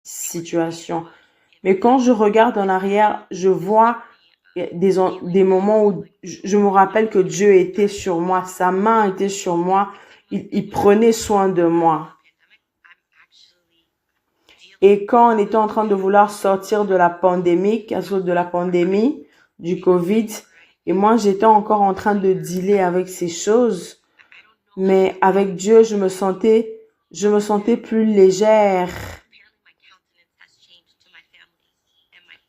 situation. Mais quand je regarde en arrière, je vois des moments où je me rappelle que Dieu était sur moi, sa main était sur moi, il prenait soin de moi. Et quand on était en train de vouloir sortir de la pandémie, à cause de la pandémie, du Covid, et moi j'étais encore en train de dealer avec ces choses, mais avec Dieu, je me sentais plus légère.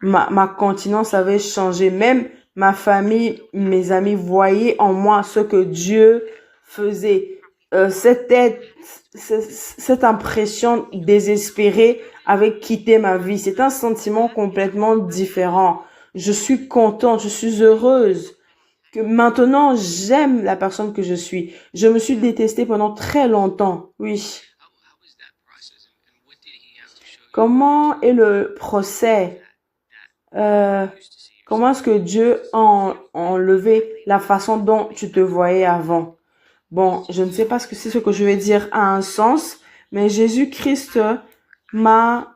Ma continence avait changé. Même ma famille, mes amis voyaient en moi ce que Dieu faisait. Cette impression désespérée avait quitté ma vie. C'est un sentiment complètement différent. Je suis contente, je suis heureuse. Que maintenant, j'aime la personne que je suis. Je me suis détestée pendant très longtemps. Oui. Comment est le procès? Euh, Comment est-ce que Dieu a enlevé la façon dont tu te voyais avant? Bon, je ne sais pas ce que c'est ce que je vais dire a un sens, mais Jésus-Christ m'a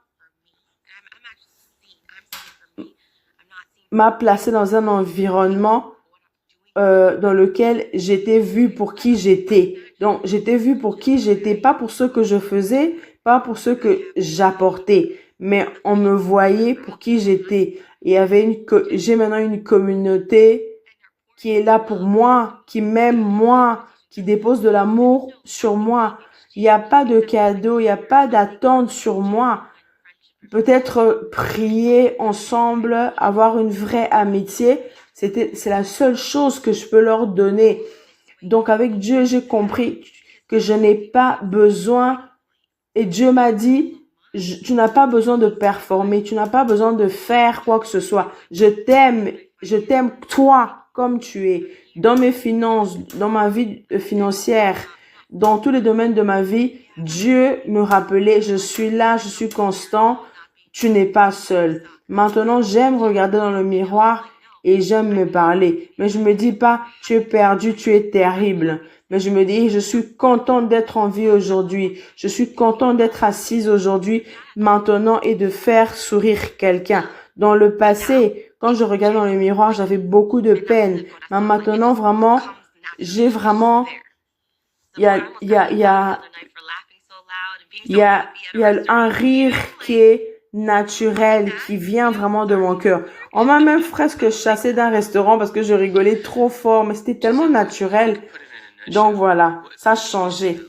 m'a placé dans un environnement dans lequel j'étais vue pour qui j'étais. Donc, j'étais vue pour qui j'étais, pas pour ce que je faisais, pas pour ce que j'apportais, mais on me voyait pour qui j'étais. Et j'ai maintenant une communauté qui est là pour moi, qui m'aime moi, qui dépose de l'amour sur moi. Il n'y a pas de cadeau, il n'y a pas d'attente sur moi. Peut-être prier ensemble, avoir une vraie amitié, c'est la seule chose que je peux leur donner. Donc avec Dieu, j'ai compris que je n'ai pas besoin, et Dieu m'a dit, tu n'as pas besoin de performer, tu n'as pas besoin de faire quoi que ce soit. Je t'aime toi comme tu es. Dans mes finances, dans ma vie financière, dans tous les domaines de ma vie, Dieu me rappelait, je suis là, je suis constant, tu n'es pas seul. Maintenant, j'aime regarder dans le miroir et j'aime me parler. Mais je me dis pas, tu es perdu, tu es terrible. Mais je me dis, je suis contente d'être en vie aujourd'hui. Je suis contente d'être assise aujourd'hui, maintenant, et de faire sourire quelqu'un. Dans le passé, quand je regarde dans le miroir, j'avais beaucoup de peine. Mais maintenant, vraiment, j'ai vraiment, il y a, il y a, il y a, il y a un rire qui est naturel, qui vient vraiment de mon cœur. On m'a même presque chassé d'un restaurant parce que je rigolais trop fort, mais c'était tellement naturel. Donc voilà, ça a changé.